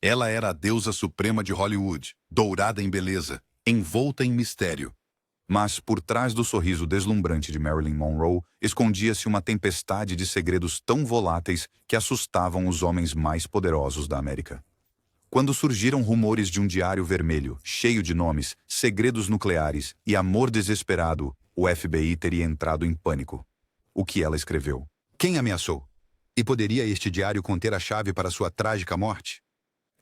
Ela era a deusa suprema de Hollywood, dourada em beleza, envolta em mistério. Mas, por trás do sorriso deslumbrante de Marilyn Monroe, escondia-se uma tempestade de segredos tão voláteis que assustavam os homens mais poderosos da América. Quando surgiram rumores de um diário vermelho, cheio de nomes, segredos nucleares e amor desesperado, o FBI teria entrado em pânico. O que ela escreveu? Quem ameaçou? E poderia este diário conter a chave para sua trágica morte?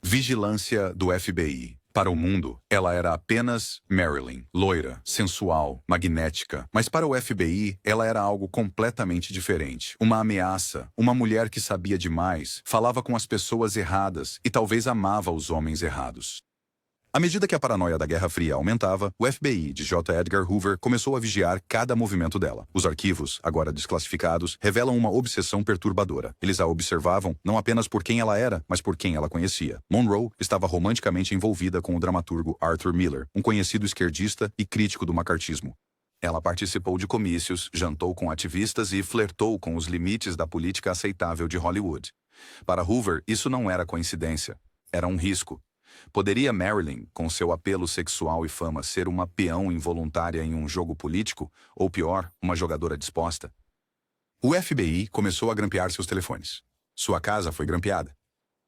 Vigilância do FBI. Para o mundo, ela era apenas Marilyn, loira, sensual, magnética. Mas para o FBI, ela era algo completamente diferente. Uma ameaça, uma mulher que sabia demais, falava com as pessoas erradas e talvez amava os homens errados. À medida que a paranoia da Guerra Fria aumentava, o FBI de J. Edgar Hoover começou a vigiar cada movimento dela. Os arquivos, agora desclassificados, revelam uma obsessão perturbadora. Eles a observavam não apenas por quem ela era, mas por quem ela conhecia. Monroe estava romanticamente envolvida com o dramaturgo Arthur Miller, um conhecido esquerdista e crítico do macartismo. Ela participou de comícios, jantou com ativistas e flertou com os limites da política aceitável de Hollywood. Para Hoover, isso não era coincidência. Era um risco. Poderia Marilyn, com seu apelo sexual e fama, ser uma peão involuntária em um jogo político? Ou pior, uma jogadora disposta? O FBI começou a grampear seus telefones. Sua casa foi grampeada.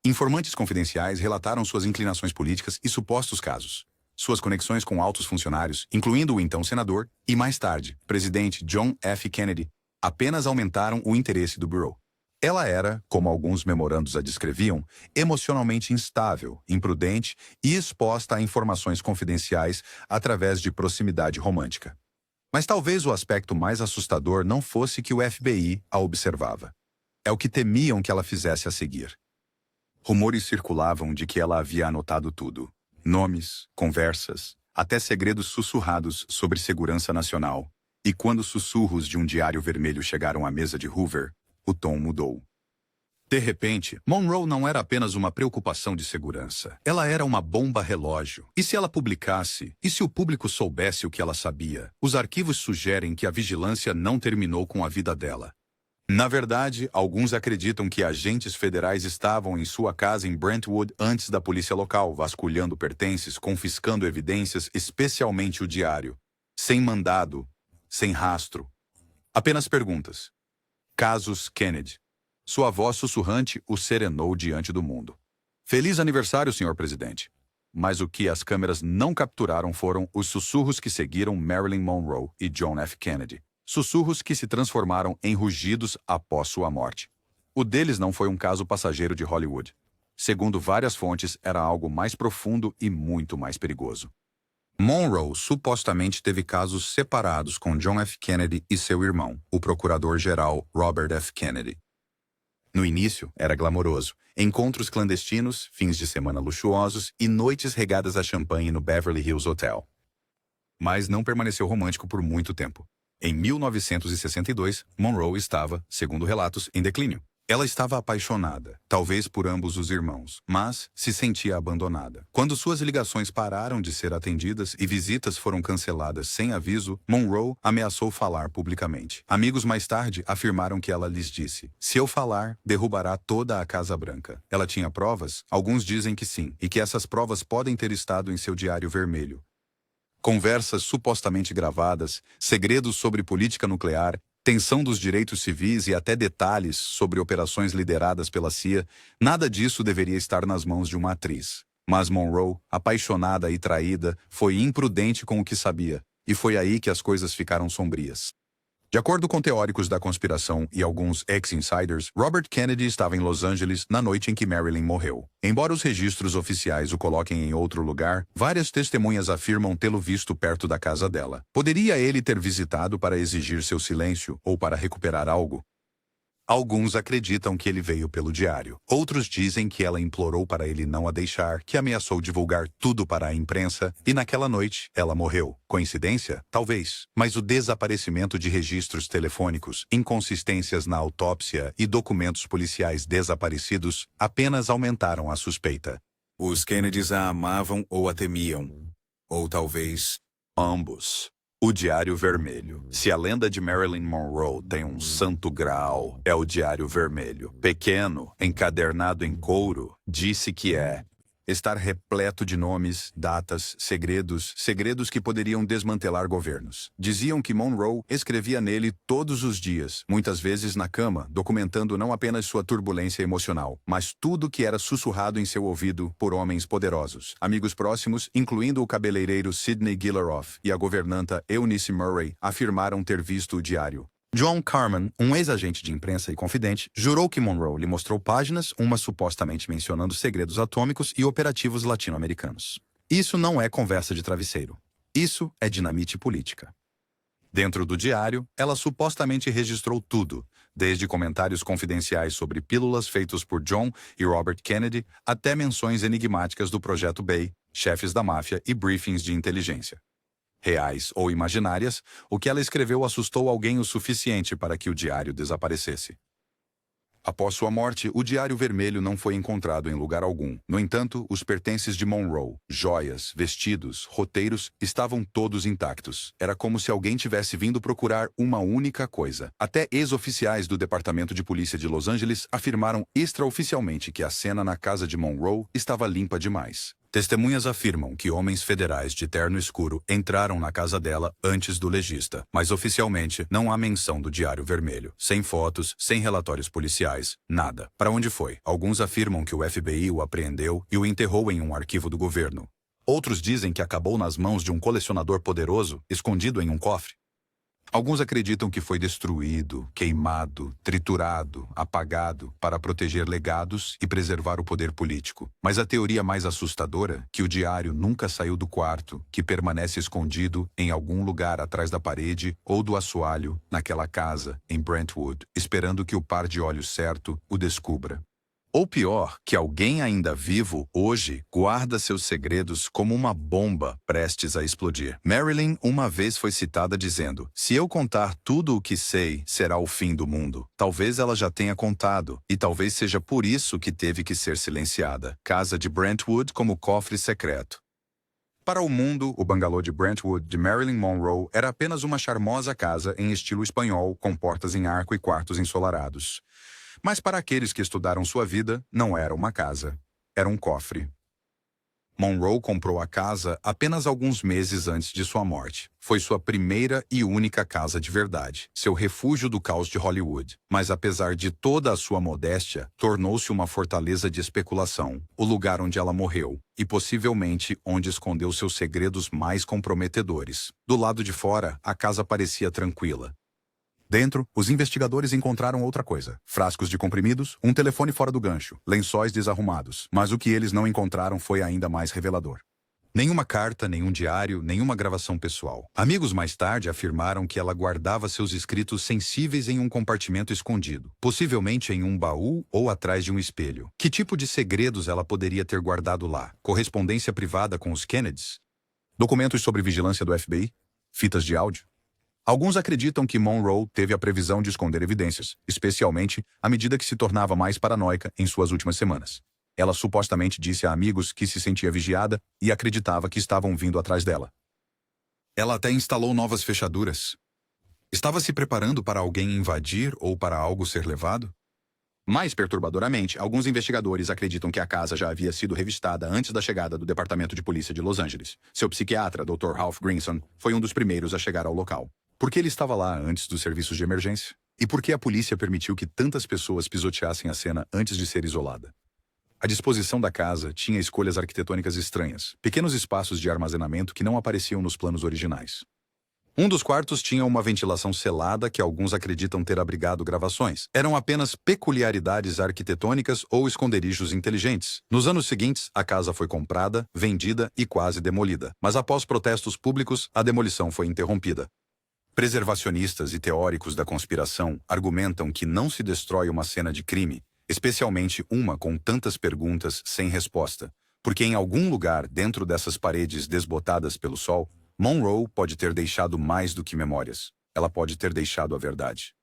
Informantes confidenciais relataram suas inclinações políticas e supostos casos. Suas conexões com altos funcionários, incluindo o então senador e, mais tarde, presidente John F. Kennedy, apenas aumentaram o interesse do Bureau. Ela era, como alguns memorandos a descreviam, emocionalmente instável, imprudente e exposta a informações confidenciais através de proximidade romântica. Mas talvez o aspecto mais assustador não fosse que o FBI a observava. É o que temiam que ela fizesse a seguir. Rumores circulavam de que ela havia anotado tudo. Nomes, conversas, até segredos sussurrados sobre segurança nacional. E quando os sussurros de um diário vermelho chegaram à mesa de Hoover, o tom mudou. De repente, Monroe não era apenas uma preocupação de segurança. Ela era uma bomba relógio. E se ela publicasse? E se o público soubesse o que ela sabia? Os arquivos sugerem que a vigilância não terminou com a vida dela. Na verdade, alguns acreditam que agentes federais estavam em sua casa em Brentwood antes da polícia local, vasculhando pertences, confiscando evidências, especialmente o diário. Sem mandado, sem rastro. Apenas perguntas. Casos Kennedy. Sua voz sussurrante o serenou diante do mundo. Feliz aniversário, senhor presidente. Mas o que as câmeras não capturaram foram os sussurros que seguiram Marilyn Monroe e John F. Kennedy. Sussurros que se transformaram em rugidos após sua morte. O deles não foi um caso passageiro de Hollywood. Segundo várias fontes, era algo mais profundo e muito mais perigoso. Monroe supostamente teve casos separados com John F. Kennedy e seu irmão, o procurador-geral Robert F. Kennedy. No início, era glamouroso. Encontros clandestinos, fins de semana luxuosos e noites regadas a champanhe no Beverly Hills Hotel. Mas não permaneceu romântico por muito tempo. Em 1962, Monroe estava, segundo relatos, em declínio. Ela estava apaixonada, talvez por ambos os irmãos, mas se sentia abandonada. Quando suas ligações pararam de ser atendidas e visitas foram canceladas sem aviso, Monroe ameaçou falar publicamente. Amigos mais tarde afirmaram que ela lhes disse: "Se eu falar, derrubará toda a Casa Branca." Ela tinha provas? Alguns dizem que sim, e que essas provas podem ter estado em seu diário vermelho. Conversas supostamente gravadas, segredos sobre política nuclear, tensão dos direitos civis e até detalhes sobre operações lideradas pela CIA, nada disso deveria estar nas mãos de uma atriz. Mas Monroe, apaixonada e traída, foi imprudente com o que sabia, e foi aí que as coisas ficaram sombrias. De acordo com teóricos da conspiração e alguns ex-insiders, Robert Kennedy estava em Los Angeles na noite em que Marilyn morreu. Embora os registros oficiais o coloquem em outro lugar, várias testemunhas afirmam tê-lo visto perto da casa dela. Poderia ele ter visitado para exigir seu silêncio ou para recuperar algo? Alguns acreditam que ele veio pelo diário. Outros dizem que ela implorou para ele não a deixar, que ameaçou divulgar tudo para a imprensa, e naquela noite ela morreu. Coincidência? Talvez. Mas o desaparecimento de registros telefônicos, inconsistências na autópsia e documentos policiais desaparecidos apenas aumentaram a suspeita. Os Kennedys a amavam ou a temiam. Ou talvez ambos. O Diário Vermelho. Se a lenda de Marilyn Monroe tem um santo graal, é o Diário Vermelho. Pequeno, encadernado em couro, disse que é estar repleto de nomes, datas, segredos que poderiam desmantelar governos. Diziam que Monroe escrevia nele todos os dias, muitas vezes na cama, documentando não apenas sua turbulência emocional, mas tudo que era sussurrado em seu ouvido por homens poderosos. Amigos próximos, incluindo o cabeleireiro Sidney Gilleroff e a governanta Eunice Murray, afirmaram ter visto o diário. John Carman, um ex-agente de imprensa e confidente, jurou que Monroe lhe mostrou páginas, uma supostamente mencionando segredos atômicos e operativos latino-americanos. Isso não é conversa de travesseiro. Isso é dinamite política. Dentro do diário, ela supostamente registrou tudo, desde comentários confidenciais sobre pílulas feitos por John e Robert Kennedy até menções enigmáticas do Projeto Bay, chefes da máfia e briefings de inteligência. Reais ou imaginárias, o que ela escreveu assustou alguém o suficiente para que o diário desaparecesse. Após sua morte, o Diário Vermelho não foi encontrado em lugar algum. No entanto, os pertences de Monroe, joias, vestidos, roteiros, estavam todos intactos. Era como se alguém tivesse vindo procurar uma única coisa. Até ex-oficiais do Departamento de Polícia de Los Angeles afirmaram extraoficialmente que a cena na casa de Monroe estava limpa demais. Testemunhas afirmam que homens federais de terno escuro entraram na casa dela antes do legista, mas oficialmente não há menção do Diário Vermelho. Sem fotos, sem relatórios policiais, nada. Para onde foi? Alguns afirmam que o FBI o apreendeu e o enterrou em um arquivo do governo. Outros dizem que acabou nas mãos de um colecionador poderoso, escondido em um cofre. Alguns acreditam que foi destruído, queimado, triturado, apagado para proteger legados e preservar o poder político. Mas a teoria mais assustadora, que o diário nunca saiu do quarto, que permanece escondido em algum lugar atrás da parede ou do assoalho, naquela casa, em Brentwood, esperando que o par de olhos certo o descubra. Ou pior, que alguém ainda vivo, hoje, guarda seus segredos como uma bomba prestes a explodir. Marilyn uma vez foi citada dizendo: "Se eu contar tudo o que sei, será o fim do mundo." Talvez ela já tenha contado, e talvez seja por isso que teve que ser silenciada. Casa de Brentwood como cofre secreto. Para o mundo, o bangalô de Brentwood de Marilyn Monroe era apenas uma charmosa casa em estilo espanhol, com portas em arco e quartos ensolarados. Mas para aqueles que estudaram sua vida, não era uma casa. Era um cofre. Monroe comprou a casa apenas alguns meses antes de sua morte. Foi sua primeira e única casa de verdade, seu refúgio do caos de Hollywood. Mas apesar de toda a sua modéstia, tornou-se uma fortaleza de especulação, o lugar onde ela morreu, e possivelmente onde escondeu seus segredos mais comprometedores. Do lado de fora, a casa parecia tranquila. Dentro, os investigadores encontraram outra coisa. Frascos de comprimidos, um telefone fora do gancho, lençóis desarrumados. Mas o que eles não encontraram foi ainda mais revelador. Nenhuma carta, nenhum diário, nenhuma gravação pessoal. Amigos mais tarde afirmaram que ela guardava seus escritos sensíveis em um compartimento escondido, possivelmente em um baú ou atrás de um espelho. Que tipo de segredos ela poderia ter guardado lá? Correspondência privada com os Kennedys? Documentos sobre vigilância do FBI? Fitas de áudio? Alguns acreditam que Monroe teve a previsão de esconder evidências, especialmente à medida que se tornava mais paranoica em suas últimas semanas. Ela supostamente disse a amigos que se sentia vigiada e acreditava que estavam vindo atrás dela. Ela até instalou novas fechaduras. Estava se preparando para alguém invadir ou para algo ser levado? Mais perturbadoramente, alguns investigadores acreditam que a casa já havia sido revistada antes da chegada do Departamento de Polícia de Los Angeles. Seu psiquiatra, Dr. Ralph Grinson, foi um dos primeiros a chegar ao local. Por que ele estava lá antes dos serviços de emergência? E por que a polícia permitiu que tantas pessoas pisoteassem a cena antes de ser isolada? A disposição da casa tinha escolhas arquitetônicas estranhas, pequenos espaços de armazenamento que não apareciam nos planos originais. Um dos quartos tinha uma ventilação selada que alguns acreditam ter abrigado gravações. Eram apenas peculiaridades arquitetônicas ou esconderijos inteligentes. Nos anos seguintes, a casa foi comprada, vendida e quase demolida. Mas após protestos públicos, a demolição foi interrompida. Preservacionistas e teóricos da conspiração argumentam que não se destrói uma cena de crime, especialmente uma com tantas perguntas sem resposta, porque em algum lugar dentro dessas paredes desbotadas pelo sol, Monroe pode ter deixado mais do que memórias. Ela pode ter deixado a verdade.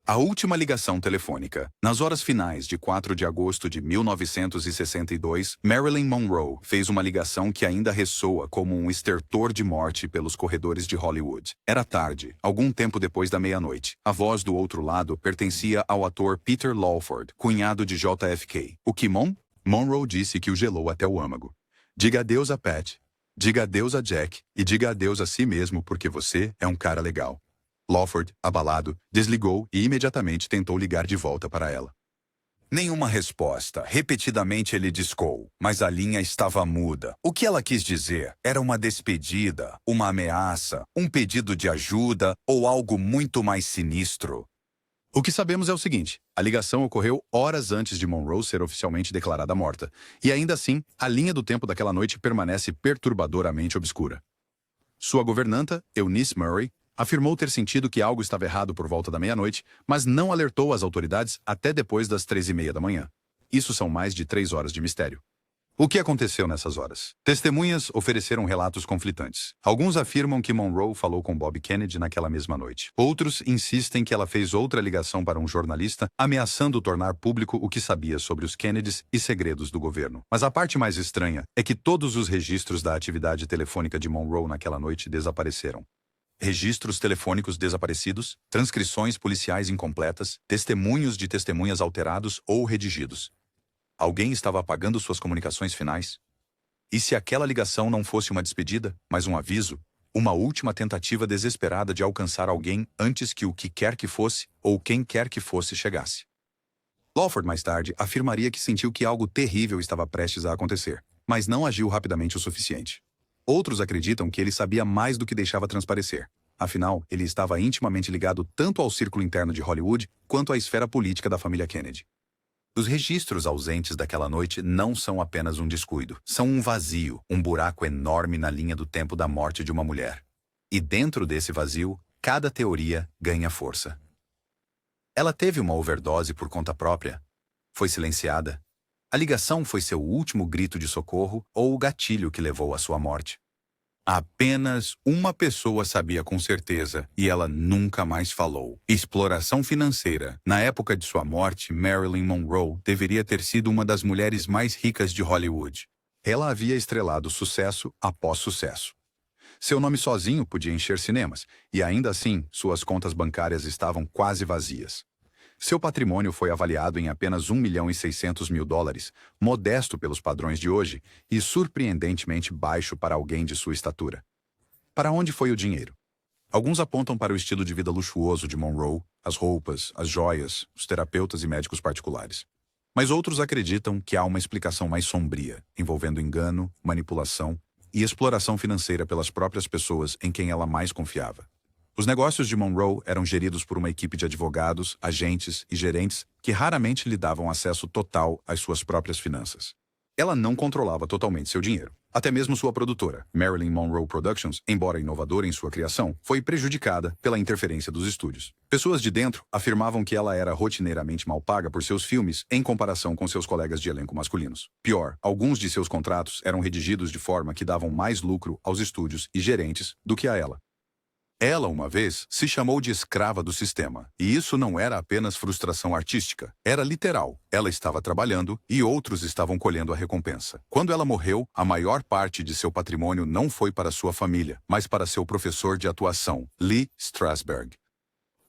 A última ligação telefônica. Nas horas finais de 4 de agosto de 1962, Marilyn Monroe fez uma ligação que ainda ressoa como um estertor de morte pelos corredores de Hollywood. Era tarde, algum tempo depois da meia-noite. A voz do outro lado pertencia ao ator Peter Lawford, cunhado de JFK. O Kimon? Monroe disse que o gelou até o âmago. Diga adeus a Pat, diga adeus a Jack e diga adeus a si mesmo porque você é um cara legal. Lawford, abalado, desligou e imediatamente tentou ligar de volta para ela. Nenhuma resposta. Repetidamente ele discou, mas a linha estava muda. O que ela quis dizer? Era uma despedida, uma ameaça, um pedido de ajuda ou algo muito mais sinistro? O que sabemos é o seguinte: a ligação ocorreu horas antes de Monroe ser oficialmente declarada morta, e ainda assim, a linha do tempo daquela noite permanece perturbadoramente obscura. Sua governanta, Eunice Murray, afirmou ter sentido que algo estava errado por volta da meia-noite, mas não alertou as autoridades até depois das 3:30 da manhã. Isso são mais de 3 horas de mistério. O que aconteceu nessas horas? Testemunhas ofereceram relatos conflitantes. Alguns afirmam que Monroe falou com Bob Kennedy naquela mesma noite. Outros insistem que ela fez outra ligação para um jornalista, ameaçando tornar público o que sabia sobre os Kennedys e segredos do governo. Mas a parte mais estranha é que todos os registros da atividade telefônica de Monroe naquela noite desapareceram. Registros telefônicos desaparecidos, transcrições policiais incompletas, testemunhos de testemunhas alterados ou redigidos. Alguém estava apagando suas comunicações finais? E se aquela ligação não fosse uma despedida, mas um aviso, uma última tentativa desesperada de alcançar alguém antes que o que quer que fosse ou quem quer que fosse chegasse? Lawford mais tarde afirmaria que sentiu que algo terrível estava prestes a acontecer, mas não agiu rapidamente o suficiente. Outros acreditam que ele sabia mais do que deixava transparecer. Afinal, ele estava intimamente ligado tanto ao círculo interno de Hollywood quanto à esfera política da família Kennedy. Os registros ausentes daquela noite não são apenas um descuido. São um vazio, um buraco enorme na linha do tempo da morte de uma mulher. E dentro desse vazio, cada teoria ganha força. Ela teve uma overdose por conta própria? Foi silenciada? A ligação foi seu último grito de socorro ou o gatilho que levou à sua morte? Apenas uma pessoa sabia com certeza e ela nunca mais falou. Exploração financeira. Na época de sua morte, Marilyn Monroe deveria ter sido uma das mulheres mais ricas de Hollywood. Ela havia estrelado sucesso após sucesso. Seu nome sozinho podia encher cinemas, e ainda assim, suas contas bancárias estavam quase vazias. Seu patrimônio foi avaliado em apenas $1.600.000, modesto pelos padrões de hoje e surpreendentemente baixo para alguém de sua estatura. Para onde foi o dinheiro? Alguns apontam para o estilo de vida luxuoso de Monroe, as roupas, as joias, os terapeutas e médicos particulares. Mas outros acreditam que há uma explicação mais sombria, envolvendo engano, manipulação e exploração financeira pelas próprias pessoas em quem ela mais confiava. Os negócios de Monroe eram geridos por uma equipe de advogados, agentes e gerentes que raramente lhe davam acesso total às suas próprias finanças. Ela não controlava totalmente seu dinheiro. Até mesmo sua produtora, Marilyn Monroe Productions, embora inovadora em sua criação, foi prejudicada pela interferência dos estúdios. Pessoas de dentro afirmavam que ela era rotineiramente mal paga por seus filmes em comparação com seus colegas de elenco masculinos. Pior, alguns de seus contratos eram redigidos de forma que davam mais lucro aos estúdios e gerentes do que a ela. Ela, uma vez, se chamou de escrava do sistema. E isso não era apenas frustração artística. Era literal. Ela estava trabalhando e outros estavam colhendo a recompensa. Quando ela morreu, a maior parte de seu patrimônio não foi para sua família, mas para seu professor de atuação, Lee Strasberg.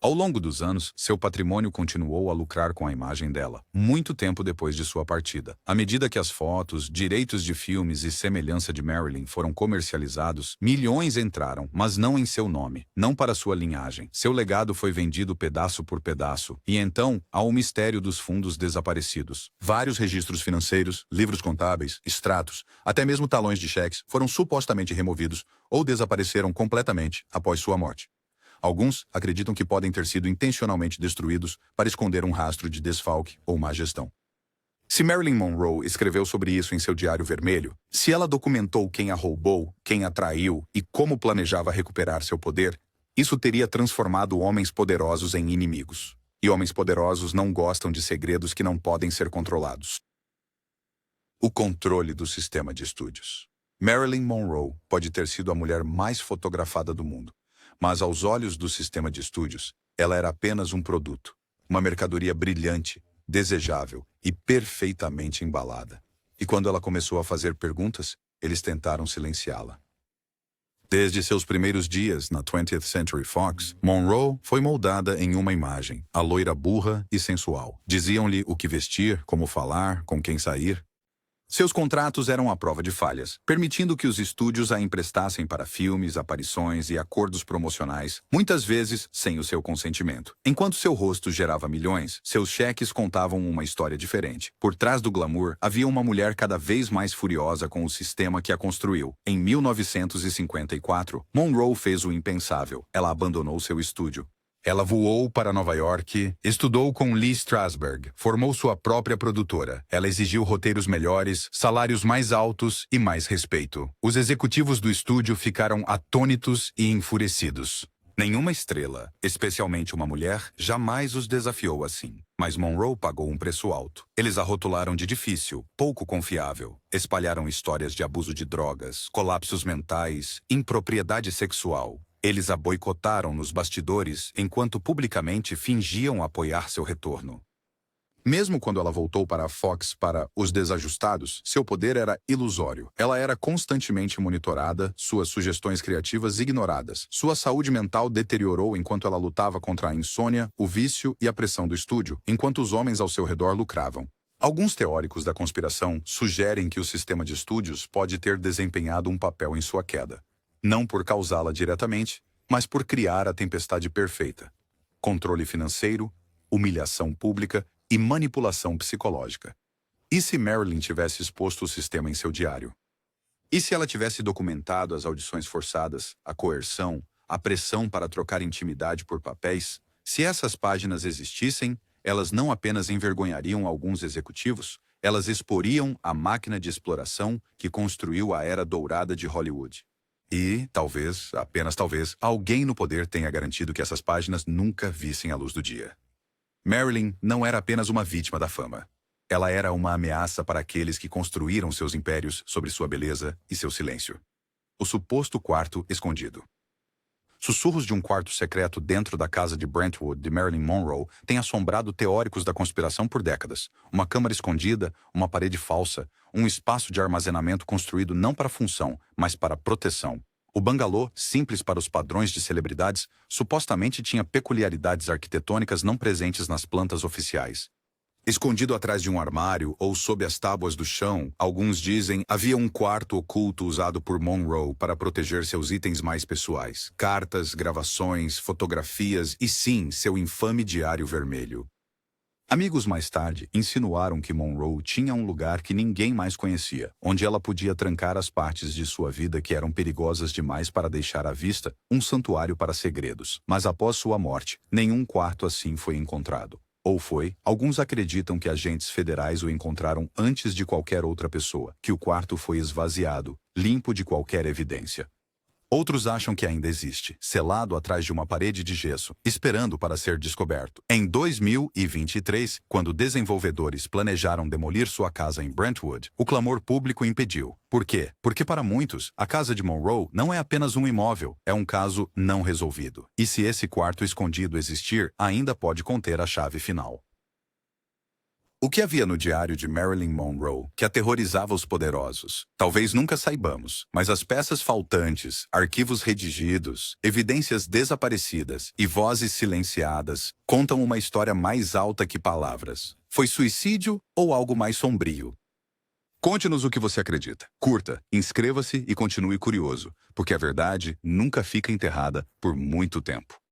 Ao longo dos anos, seu patrimônio continuou a lucrar com a imagem dela, muito tempo depois de sua partida. À medida que as fotos, direitos de filmes e semelhança de Marilyn foram comercializados, milhões entraram, mas não em seu nome, não para sua linhagem. Seu legado foi vendido pedaço por pedaço, e então há o mistério dos fundos desaparecidos. Vários registros financeiros, livros contábeis, extratos, até mesmo talões de cheques foram supostamente removidos ou desapareceram completamente após sua morte. Alguns acreditam que podem ter sido intencionalmente destruídos para esconder um rastro de desfalque ou má gestão. Se Marilyn Monroe escreveu sobre isso em seu diário vermelho, se ela documentou quem a roubou, quem a traiu e como planejava recuperar seu poder, isso teria transformado homens poderosos em inimigos. E homens poderosos não gostam de segredos que não podem ser controlados. O controle do sistema de estúdios. Marilyn Monroe pode ter sido a mulher mais fotografada do mundo. Mas aos olhos do sistema de estúdios, ela era apenas um produto, uma mercadoria brilhante, desejável e perfeitamente embalada. E quando ela começou a fazer perguntas, eles tentaram silenciá-la. Desde seus primeiros dias na 20th Century Fox, Monroe foi moldada em uma imagem, a loira burra e sensual. Diziam-lhe o que vestir, como falar, com quem sair. Seus contratos eram à prova de falhas, permitindo que os estúdios a emprestassem para filmes, aparições e acordos promocionais, muitas vezes sem o seu consentimento. Enquanto seu rosto gerava milhões, seus cheques contavam uma história diferente. Por trás do glamour, havia uma mulher cada vez mais furiosa com o sistema que a construiu. Em 1954, Monroe fez o impensável. Ela abandonou seu estúdio. Ela voou para Nova York, estudou com Lee Strasberg, formou sua própria produtora. Ela exigiu roteiros melhores, salários mais altos e mais respeito. Os executivos do estúdio ficaram atônitos e enfurecidos. Nenhuma estrela, especialmente uma mulher, jamais os desafiou assim. Mas Monroe pagou um preço alto. Eles a rotularam de difícil, pouco confiável. Espalharam histórias de abuso de drogas, colapsos mentais, impropriedade sexual. Eles a boicotaram nos bastidores enquanto publicamente fingiam apoiar seu retorno. Mesmo quando ela voltou para a Fox para Os Desajustados, seu poder era ilusório. Ela era constantemente monitorada, suas sugestões criativas ignoradas. Sua saúde mental deteriorou enquanto ela lutava contra a insônia, o vício e a pressão do estúdio, enquanto os homens ao seu redor lucravam. Alguns teóricos da conspiração sugerem que o sistema de estúdios pode ter desempenhado um papel em sua queda. Não por causá-la diretamente, mas por criar a tempestade perfeita. Controle financeiro, humilhação pública e manipulação psicológica. E se Marilyn tivesse exposto o sistema em seu diário? E se ela tivesse documentado as audições forçadas, a coerção, a pressão para trocar intimidade por papéis? Se essas páginas existissem, elas não apenas envergonhariam alguns executivos, elas exporiam a máquina de exploração que construiu a era dourada de Hollywood. E, talvez, apenas talvez, alguém no poder tenha garantido que essas páginas nunca vissem a luz do dia. Marilyn não era apenas uma vítima da fama. Ela era uma ameaça para aqueles que construíram seus impérios sobre sua beleza e seu silêncio. O suposto quarto escondido. Sussurros de um quarto secreto dentro da casa de Brentwood de Marilyn Monroe têm assombrado teóricos da conspiração por décadas. Uma câmara escondida, uma parede falsa, um espaço de armazenamento construído não para função, mas para proteção. O bangalô, simples para os padrões de celebridades, supostamente tinha peculiaridades arquitetônicas não presentes nas plantas oficiais. Escondido atrás de um armário ou sob as tábuas do chão, alguns dizem, havia um quarto oculto usado por Monroe para proteger seus itens mais pessoais. Cartas, gravações, fotografias e sim, seu infame diário vermelho. Amigos mais tarde insinuaram que Monroe tinha um lugar que ninguém mais conhecia, onde ela podia trancar as partes de sua vida que eram perigosas demais para deixar à vista, um santuário para segredos. Mas após sua morte, nenhum quarto assim foi encontrado. Ou foi, alguns acreditam que agentes federais o encontraram antes de qualquer outra pessoa, que o quarto foi esvaziado, limpo de qualquer evidência. Outros acham que ainda existe, selado atrás de uma parede de gesso, esperando para ser descoberto. Em 2023, quando desenvolvedores planejaram demolir sua casa em Brentwood, o clamor público impediu. Por quê? Porque para muitos, a casa de Monroe não é apenas um imóvel, é um caso não resolvido. E se esse quarto escondido existir, ainda pode conter a chave final. O que havia no diário de Marilyn Monroe que aterrorizava os poderosos? Talvez nunca saibamos, mas as peças faltantes, arquivos redigidos, evidências desaparecidas e vozes silenciadas contam uma história mais alta que palavras. Foi suicídio ou algo mais sombrio? Conte-nos o que você acredita. Curta, inscreva-se e continue curioso, porque a verdade nunca fica enterrada por muito tempo.